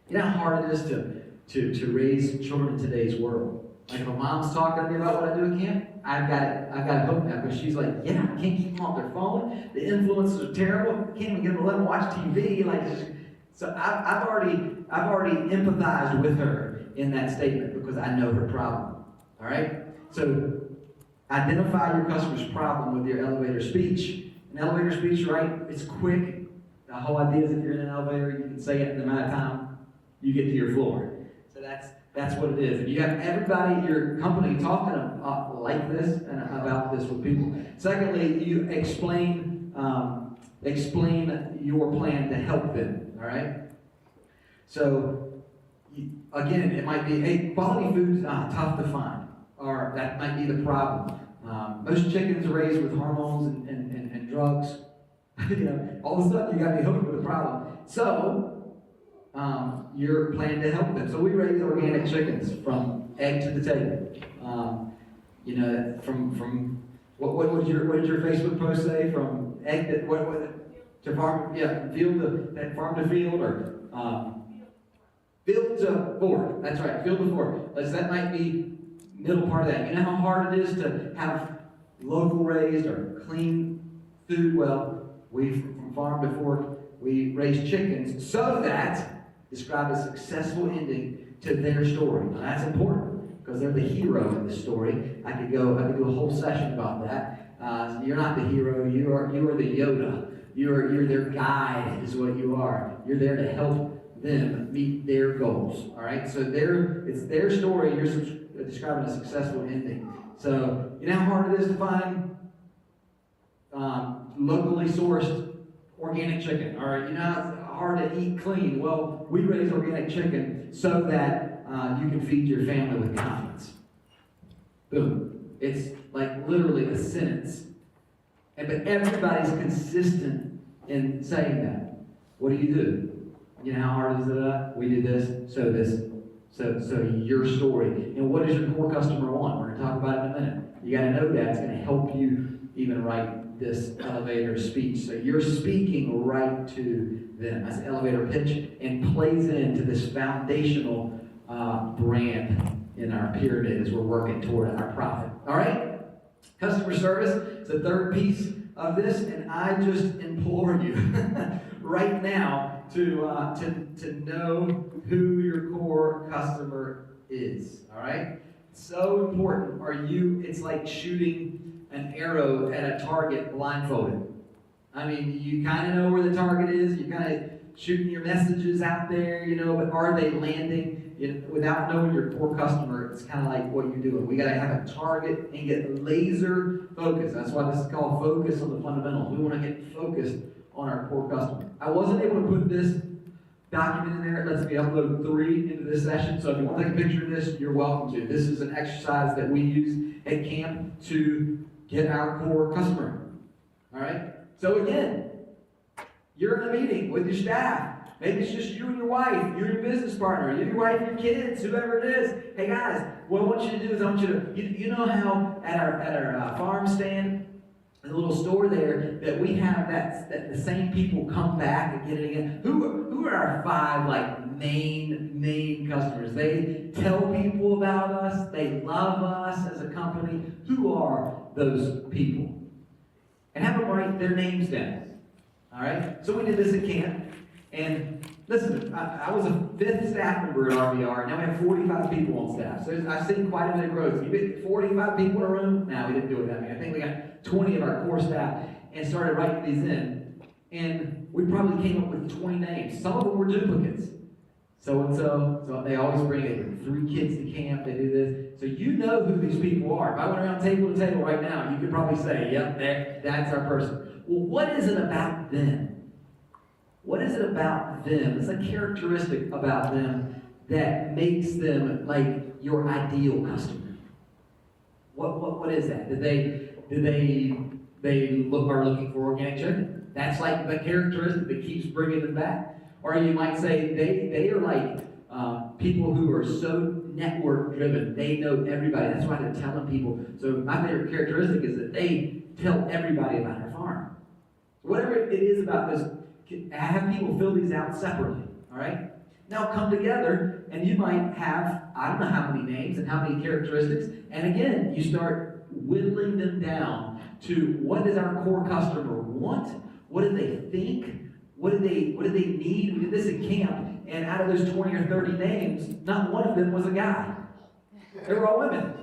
You know how hard it is to raise children in today's world. Like if a mom's talking to me about what I do at camp, I've got it hooked now because she's like, yeah, I can't keep them off their phone. The influences are terrible. I can't even get them to let them watch TV. So I've already empathized with her in that statement because I know her problem. All right. So identify your customer's problem with your elevator speech. An elevator speech, right? It's quick. The whole idea is if you're in an elevator, you can say it in the amount of time you get to your floor. So that's what it is. And you have everybody in your company talking like this and about this with people. Secondly, you explain your plan to help them. All right. So again, it might be, hey, quality food's tough to find, or that might be the problem. Most chickens are raised with hormones and drugs. All of a sudden you got to be hooked with a problem. So you're planning to help them. So we raise organic chickens from egg to the table. From what did your Facebook post say? From egg to farm, from field to farm to field, or field to fork. That's right, field to fork. That might be middle part of that. You know how hard it is to have local raised or clean food? Well, from farm to fork, we raise chickens so that describe a successful ending to their story. Now, that's important because they're the hero in the story. I could do a whole session about that. You're not the hero. You are the Yoda. You're their guide, is what you are. You're there to help them meet their goals. All right. So it's their story. You're describing a successful ending. So you know how hard it is to find locally sourced organic chicken. All right. You know how it's hard to eat clean. Well, we raise organic chicken so that you can feed your family with confidence. Boom. It's like literally a sentence. But everybody's consistent in saying that. What do? You know how hard is it? We do this, so your story. And what does your core customer want? We're going to talk about it in a minute. You got to know that. It's going to help you even write this elevator speech. So you're speaking right to them. That's an elevator pitch and plays into this foundational brand in our pyramid as we're working toward our profit. All right? Customer service is the third piece of this, and I just implore you right now to know who your core customer is. All right? So important. It's like shooting an arrow at a target blindfolded. I mean, you kind of know where the target is. You kind of shooting your messages out there, but are they landing? Without knowing your core customer, it's kind of like what you're doing. We got to have a target and get laser focused. That's why this is called focus on the fundamentals. We want to get focused on our core customer. I wasn't able to put this document in there. It lets me upload 3 into this session. So if you want to take a picture of this, you're welcome to. This is an exercise that we use at camp to get our core customer. All right? So again, you're in a meeting with your staff. Maybe it's just you and your wife, you and your business partner, you and your wife and your kids, whoever it is. Hey guys, what I want you to do is I want you to, you know how at our farm stand, the little store there, that we have that the same people come back and get it again. Who are our 5 main customers? They tell people about us. They love us as a company. Who are those people? And have them write their names down. All right? So we did this at camp. And listen, I was a 5th staff member at RVR. Now we have 45 people on staff. So I've seen quite a bit of growth. You get 45 people in a room? No, we didn't do it that way. I think we got 20 of our core staff and started writing these in. And we probably came up with 20 names. Some of them were duplicates. So they always bring 3 kids to camp. They do this. So you know who these people are. If I went around table to table right now, you could probably say, yep, that's our person. Well, what is it about them? What is it about them? It's a characteristic about them that makes them like your ideal customer. What is that? Are looking for organic chicken? That's like the characteristic that keeps bringing them back. Or you might say they are like people who are so network driven. They know everybody. That's why they're telling people. So my favorite characteristic is that they tell everybody about their farm. Whatever it is about this, have people fill these out separately, all right? Now come together, and you might have, I don't know how many names and how many characteristics, and again, you start whittling them down to what does our core customer want? What do they think? What do they need? We did this at camp, and out of those 20 or 30 names, not one of them was a guy. They were all women.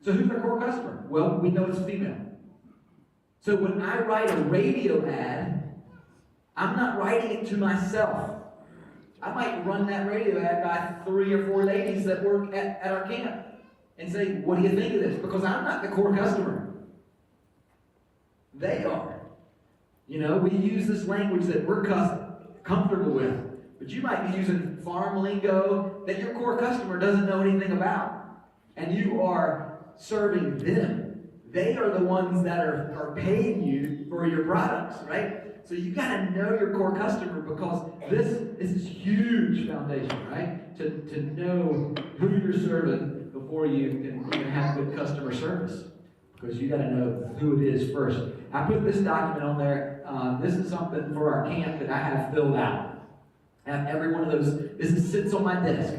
So who's our core customer? Well, we know it's female. So when I write a radio ad, I'm not writing it to myself. I might run that radio ad by 3 or 4 ladies that work at our camp and say, what do you think of this? Because I'm not the core customer. They are. We use this language that we're comfortable with. But you might be using farm lingo that your core customer doesn't know anything about. And you are serving them. They are the ones that are paying you for your products, right? So you got to know your core customer because this is huge foundation, right? To know who you're serving before you can even have good customer service. Because you got to know who it is first. I put this document on there. This is something for our camp that I have filled out. I have every one of those. This sits on my desk.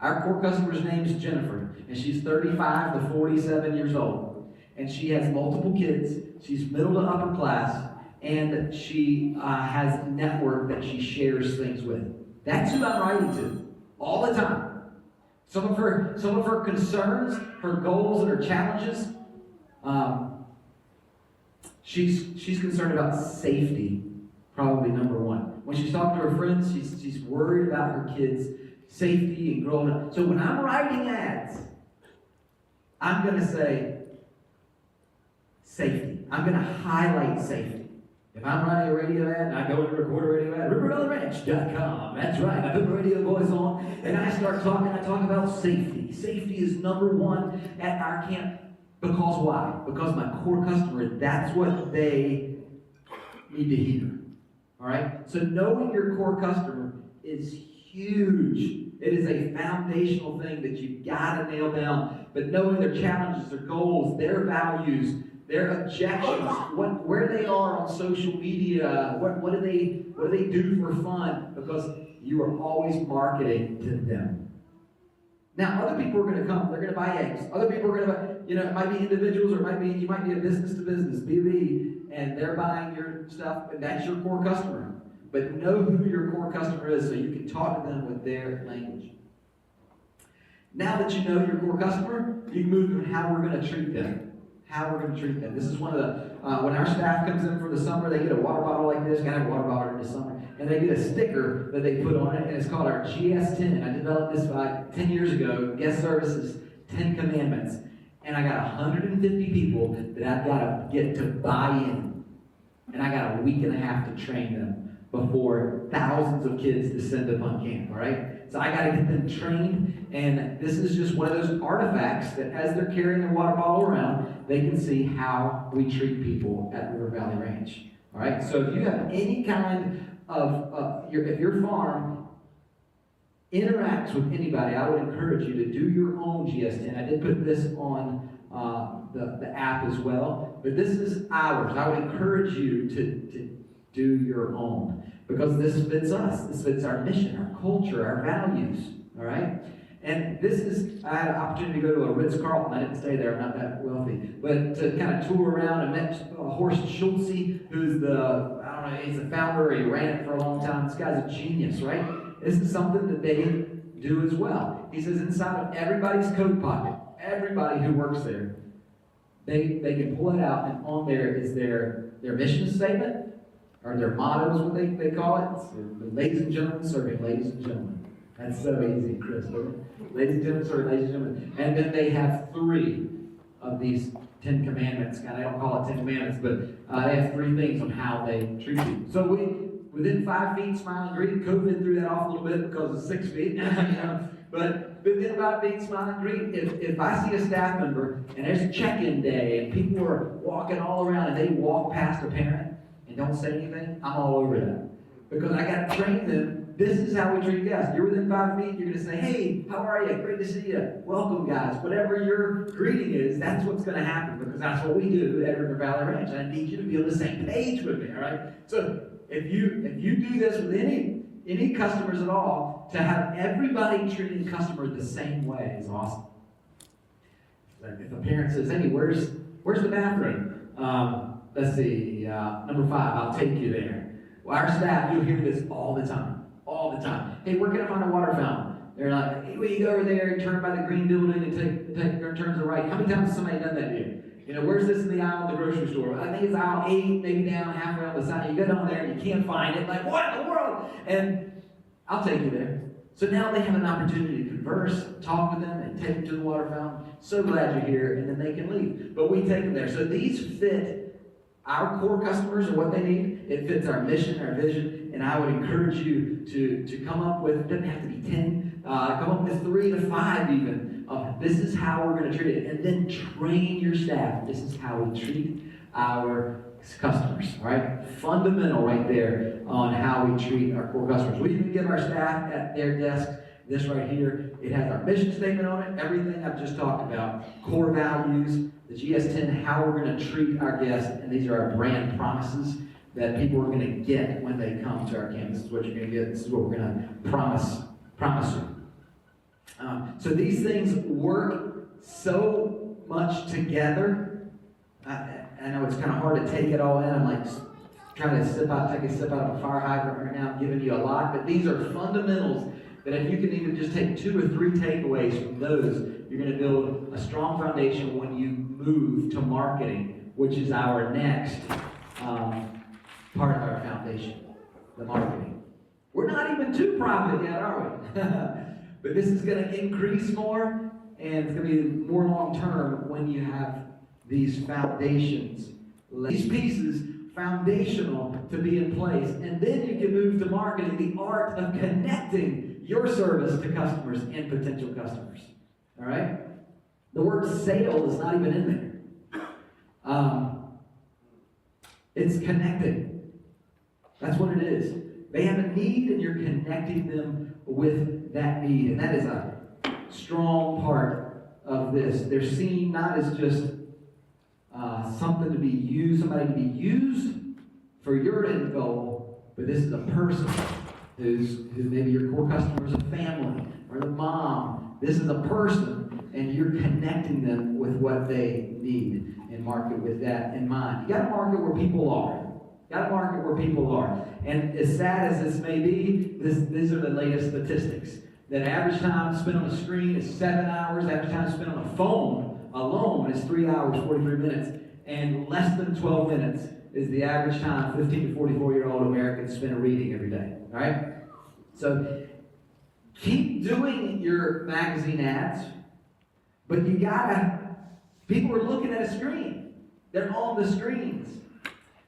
Our core customer's name is Jennifer, and she's 35 to 47 years old. And she has multiple kids. She's middle to upper class, and she has a network that she shares things with. That's who I'm writing to all the time. Some of her concerns, her goals, and her challenges. She's concerned about safety, probably number one. When she's talking to her friends, she's worried about her kids' safety and growing up. So when I'm writing ads, I'm going to say safety. I'm going to highlight safety. If I'm writing a radio ad and I go and record a radio ad, RiverValleyRanch.com. That's right. I put the radio voice on and I start talking. I talk about safety. Safety is number one at our camp. Because why? Because my core customer, that's what they need to hear. All right? So knowing your core customer is huge. It is a foundational thing that you've got to nail down. But knowing their challenges, their goals, their values, their objections, where they are on social media, what do they do for fun? Because you are always marketing to them. Now, other people are going to come. They're going to buy eggs. Other people are going to buy, it might be individuals, or you might be a business to business, B2B, and they're buying your stuff, and that's your core customer. But know who your core customer is so you can talk to them with their language. Now that you know your core customer, you can move to how we're going to treat them. How we're going to treat them. This is one of the, when our staff comes in for the summer, they get a water bottle like this. Got to have a water bottle in the summer. And they get a sticker that they put on it, and it's called our GS10. I developed this 10 years ago, Guest Services 10 Commandments. And I got 150 people that I've got to get to buy in. And I got a week and a half to train them before thousands of kids descend upon camp, all right? So I got to get them trained, and this is just one of those artifacts that as they're carrying their water bottle around, they can see how we treat people at River Valley Ranch, all right? So if you have any kind of, if your farm interacts with anybody, I would encourage you to do your own GS10. I did put this on the app as well, but this is ours. I would encourage you to do your own, because this fits us. This fits our mission, our culture, our values, all right? And this is, I had an opportunity to go to a Ritz-Carlton. I didn't stay there, I'm not that wealthy. But to kind of tour around and met Horst Schulze, who's he's the founder, he ran it for a long time. This guy's a genius, right? This is something that they do as well. He says inside of everybody's coat pocket, everybody who works there, they can pull it out, and on there is their mission statement, or their motto is what they call it. It's, ladies and gentlemen, serving ladies and gentlemen. That's so easy, Chris, isn't it? Ladies and gentlemen, serving ladies and gentlemen. And then they have 3 of these 10 commandments. God, I don't call it 10 commandments, but they have 3 things on how they treat you. So within 5 feet, smile and greet. COVID threw that off a little bit because of 6 feet. But within 5 feet, smile and greet. If I see a staff member and there's check-in day and people are walking all around and they walk past a parent and don't say anything, I'm all over that. Because I got to train them. This is how we treat guests. You're within 5 feet, you're going to say, hey, how are you? Great to see you. Welcome, guys. Whatever your greeting is, that's what's going to happen, because that's what we do at River Valley Ranch. And I need you to be on the same page with me, all right? So if you do this with any customers at all, to have everybody treating customers the same way is awesome. Like if a parent says, hey, where's the bathroom? Let's see, number 5, I'll take you there. Well, our staff, you'll hear this all the time. All the time. Hey, where can I find a water fountain? They're like, hey, well, you go over there and turn by the green building and take turn to the right. How many times has somebody done that to you? Where's this in the aisle of the grocery store? I think it's aisle 8, maybe down halfway on the side. You go down there and you can't find it. Like, what in the world? And I'll take you there. So now they have an opportunity to converse, talk with them, and take them to the water fountain. So glad you're here, and then they can leave. But we take them there. So these fit our core customers and what they need. It fits our mission, our vision, and I would encourage you to come up with, it doesn't have to be 10, come up with 3 to 5 even. This is how we're going to treat it. And then train your staff. This is how we treat our customers, all right? Fundamental right there on how we treat our core customers. We even give our staff at their desks this right here. It has our mission statement on it, everything I've just talked about, core values, the GS10, how we're going to treat our guests, and these are our brand promises that people are going to get when they come to our camp. This is what you're going to get. This is what we're going to promise you. So these things work so much together. I know it's kind of hard to take it all in. I'm like trying to take a sip out of a fire hydrant right now. I'm giving you a lot, but these are fundamentals that if you can even just take 2 or 3 takeaways from those, you're going to build a strong foundation when you move to marketing, which is our next part of our foundation, the marketing. We're not even to profit yet, are we? But this is going to increase more, and it's going to be more long-term when you have these foundations. These pieces, foundational to be in place. And then you can move to marketing, the art of connecting your service to customers and potential customers. All right? The word sale is not even in there. It's connecting. That's what it is. They have a need, and you're connecting them with that need. And that is a strong part of this. They're seen not as just something to be used, somebody to be used for your end goal, but this is a person who maybe your core customer is a family or the mom. This is a person, and you're connecting them with what they need and market with that in mind. You got to market where people are. And as sad as this may be, these are the latest statistics. That average time spent on the screen is 7 hours. Average time spent on the phone alone is 3 hours, 43 minutes. And less than 12 minutes is the average time 15 to 44-year-old Americans spend reading every day. All right? So keep doing your magazine ads, but you gotta, people are looking at a screen. They're on the screens.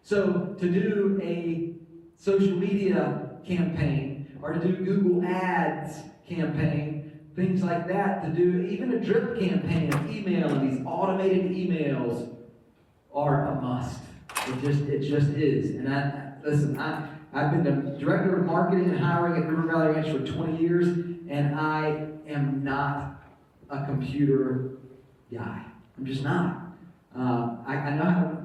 So to do a social media campaign, or to do Google Ads campaign, things like that, to do even a drip campaign of email, and these automated emails are a must. It just is. And I've been the director of marketing and hiring at River Valley Ranch for 20 years, and I am not a computer guy. I'm just not. I know how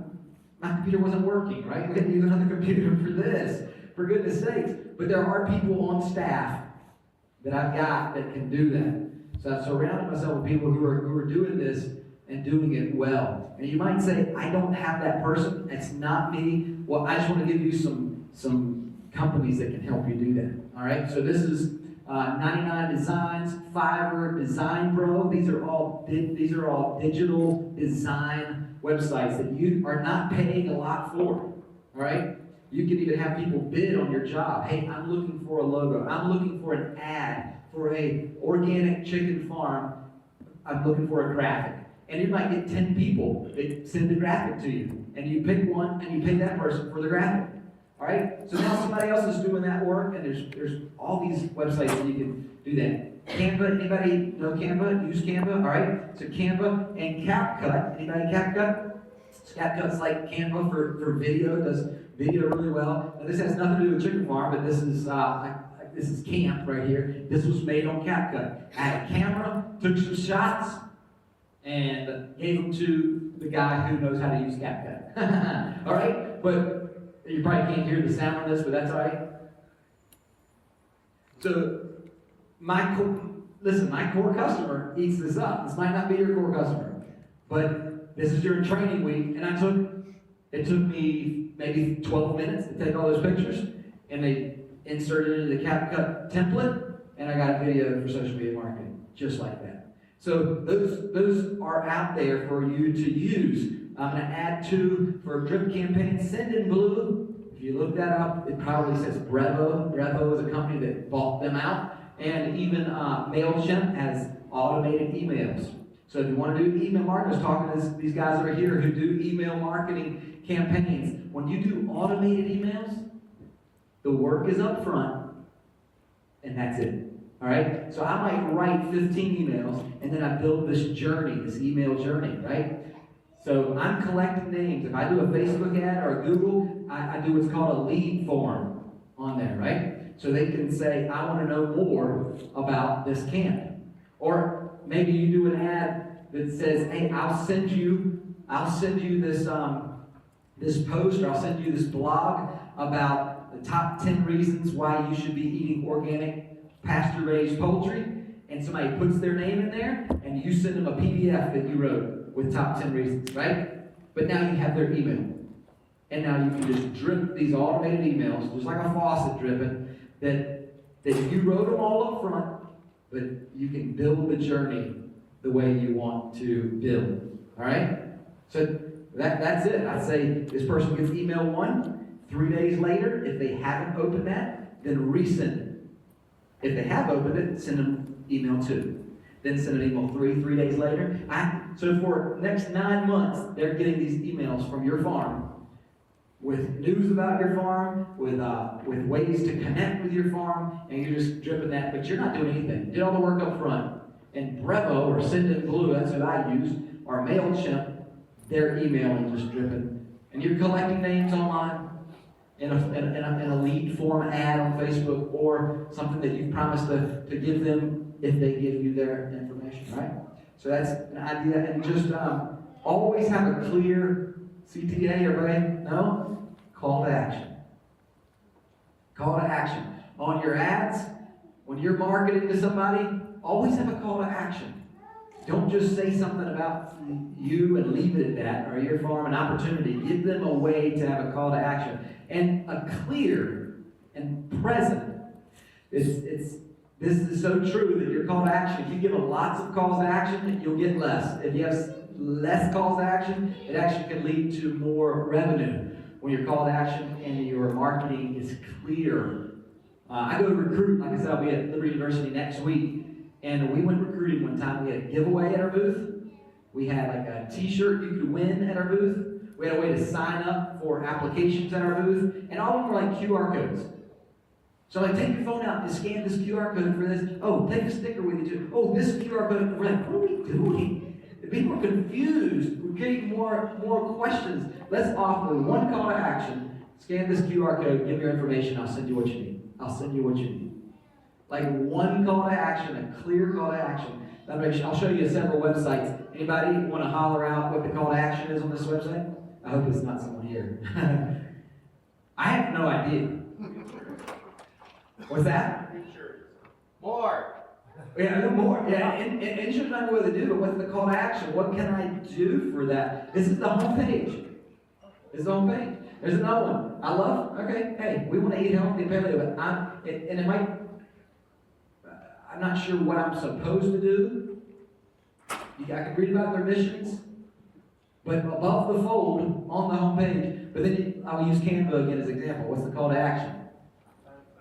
my computer wasn't working, right? We had to use another computer for this, for goodness sakes. But there are people on staff that I've got that can do that. So I've surrounded myself with people who are doing this and doing it well. And you might say, I don't have that person. It's not me. Well, I just want to give you some companies that can help you do that. All right? So this is 99 Designs, Fiverr, Design Pro. These are all digital design websites that you are not paying a lot for. All right? You can even have people bid on your job. Hey, I'm looking for a logo. I'm looking for an ad for a organic chicken farm. I'm looking for a graphic. And you might get 10 people that send the graphic to you. And you pick one and you pay that person for the graphic. All right? So now somebody else is doing that work, and there's all these websites that you can do that. Canva, anybody know Canva? Use Canva? All right? So Canva and CapCut. Anybody CapCut? CapCut's like Canva for video. It does video really well. Now this has nothing to do with chicken farm, but this is camp right here. This was made on CapCut. I had a camera, took some shots, and gave them to the guy who knows how to use CapCut. All right? But you probably can't hear the sound on this, but that's all right. So, my core customer eats this up. This might not be your core customer, but this is during training week, and it took me maybe 12 minutes to take all those pictures, and they inserted it into the CapCut template, and I got a video for social media marketing, just like that. So those are out there for you to use. I'm going to add 2 for a drip campaign. Send in Blue. If you look that up, it probably says Brevo. Brevo is a company that bought them out. And even MailChimp has automated emails. So if you want to do email marketing, I was talking to these guys over here who do email marketing campaigns. When you do automated emails, the work is up front, and that's it. All right? So I might write 15 emails, and then I build this journey, this email journey, right? So I'm collecting names. If I do a Facebook ad or a Google, I do what's called a lead form on there, right? So they can say, I want to know more about this camp. Or maybe you do an ad that says, hey, I'll send you this this post, or I'll send you this blog about the top 10 reasons why you should be eating organic, pasture-raised poultry, and somebody puts their name in there, and you send them a PDF that you wrote with top 10 reasons, right? But now you have their email. And now you can just drip these automated emails, just like a faucet dripping, that you wrote them all up front, but you can build the journey the way you want to build. All right? So that's it. I'd say this person gets email 1, 3 days later, if they haven't opened that, then resend it. If they have opened it, send them email 2. Then send an email 3 days later. So for the next 9 months, they're getting these emails from your farm with news about your farm, with ways to connect with your farm, and you're just dripping that, but you're not doing anything. You did all the work up front. And Brevo, or Sendinblue, that's what I use, or MailChimp, they're emailing, just dripping. And you're collecting names online in a lead form ad on Facebook, or something that you've promised to give them if they give you their information, right? So that's an idea. And just always have a clear CTA, everybody? No? Call to action. Call to action. On your ads, when you're marketing to somebody, always have a call to action. Don't just say something about you and leave it at that, or your farm, an opportunity. Give them a way to have a call to action. And a clear and present. This is so true that your call to action, if you give them lots of calls to action, you'll get less. If you have less calls to action, it actually can lead to more revenue. When your call to action and your marketing is clear. I go to recruit, like I said, I'll be at Liberty University next week. And we went recruiting one time. We had a giveaway at our booth. We had like a t-shirt you could win at our booth. We had a way to sign up for applications at our booth. And all of them were like QR codes. So like, take your phone out and scan this QR code for this. Oh, take a sticker with you too. Oh, this QR code. We're like, what are we doing? The people are confused. We're getting more questions. Let's offer one call to action. Scan this QR code, give your information, I'll send you what you need. I'll send you what you need. Like one call to action, a clear call to action. I'll show you several websites. Anybody want to holler out what the call to action is on this website? I hope it's not someone here. I have no idea. What's that? More. Yeah, no more. Yeah, and insurance not know what to do, but what's the call to action? What can I do for that? This is the homepage. This is the homepage. There's another one. I love, okay, hey, we want to eat healthy paleo, but I'm not sure what I'm supposed to do. I can read about their missions, but above the fold on the homepage, but then I'll use Canva again as an example. What's the call to action?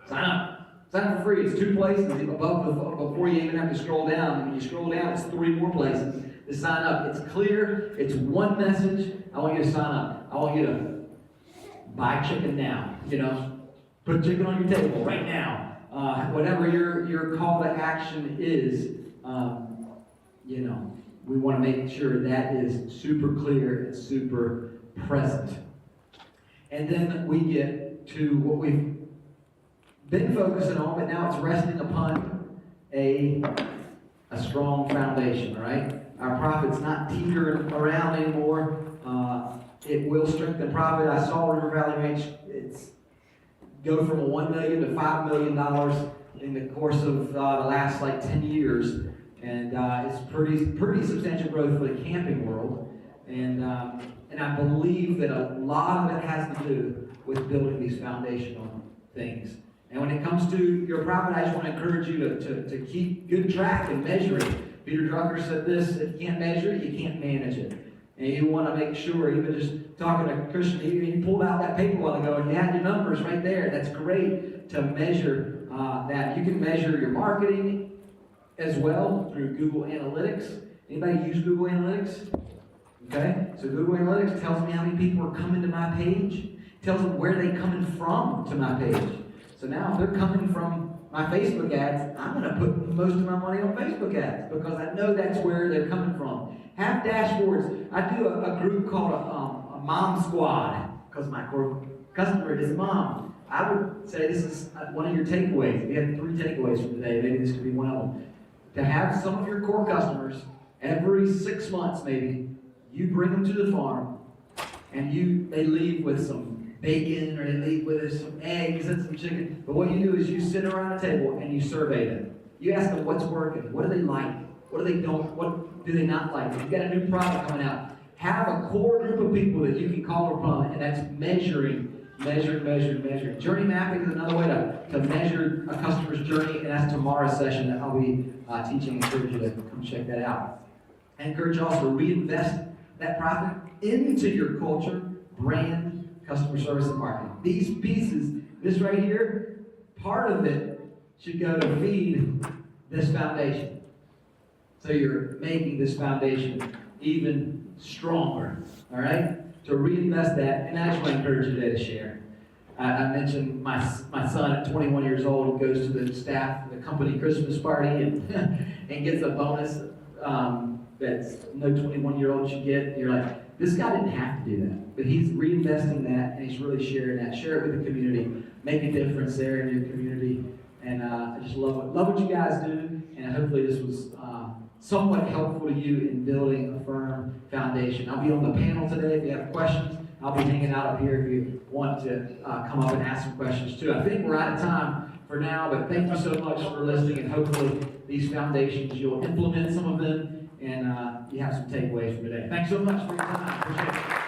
Sign up. Sign up for free. It's 2 places above the phone before you even have to scroll down. And when you scroll down, it's 3 more places to sign up. It's clear. It's one message. I want you to sign up. I want you to buy chicken now. Put chicken on your table right now. Whatever your call to action is, we want to make sure that is super clear and super present. And then we get to what we've been focusing on, but now it's resting upon a strong foundation, right? Our profit's not teetering around anymore. It will strengthen profit. I saw River Valley Ranch, it's go from $1 million to $5 million in the course of the last 10 years. And it's pretty substantial growth for the camping world. And I believe that a lot of it has to do with building these foundational things. And when it comes to your profit, I just want to encourage you to keep good track and measure it. Peter Drucker said this: if you can't measure it, you can't manage it. And you want to make sure, even just talking to Christian, you pulled out that paper a while ago and you had your numbers right there. That's great to measure that. You can measure your marketing as well through Google Analytics. Anybody use Google Analytics? Okay, so Google Analytics tells me how many people are coming to my page. Tells them where they're coming from to my page. So now if they're coming from my Facebook ads, I'm going to put most of my money on Facebook ads because I know that's where they're coming from. Have dashboards. I do a group called a Mom Squad because my core customer is a mom. I would say this is one of your takeaways. We have 3 takeaways from today. Maybe this could be one of them. To have some of your core customers, every 6 months maybe, you bring them to the farm and they leave with some bacon, or they leave with some eggs and some chicken. But what you do is you sit around a table and you survey them. You ask them what's working, what do they like, what do they don't, what do they not like. If you've got a new product coming out, have a core group of people that you can call upon, and that's measuring. Journey mapping is another way to measure a customer's journey, and that's tomorrow's session that I'll be teaching. I encourage you to come check that out. I encourage you also to reinvest that profit into your culture, brand, customer service, and marketing. These pieces, this right here, part of it should go to feed this foundation. So you're making this foundation even stronger, all right? To reinvest that, and I just want to encourage you today to share. I mentioned my son at 21 years old goes to the staff, the company Christmas party, and gets a bonus that no 21-year-old should get. You're like, this guy didn't have to do that, but he's reinvesting that, and he's really sharing that. Share it with the community, make a difference there in your community, and I just love what you guys do, and hopefully this was somewhat helpful to you in building a firm foundation. I'll be on the panel today if you have questions. I'll be hanging out up here if you want to come up and ask some questions too. I think we're out of time for now, but thank you so much for listening, and hopefully these foundations, you'll implement some of them, and you have some takeaways from today. Thanks so much for your time. Appreciate it.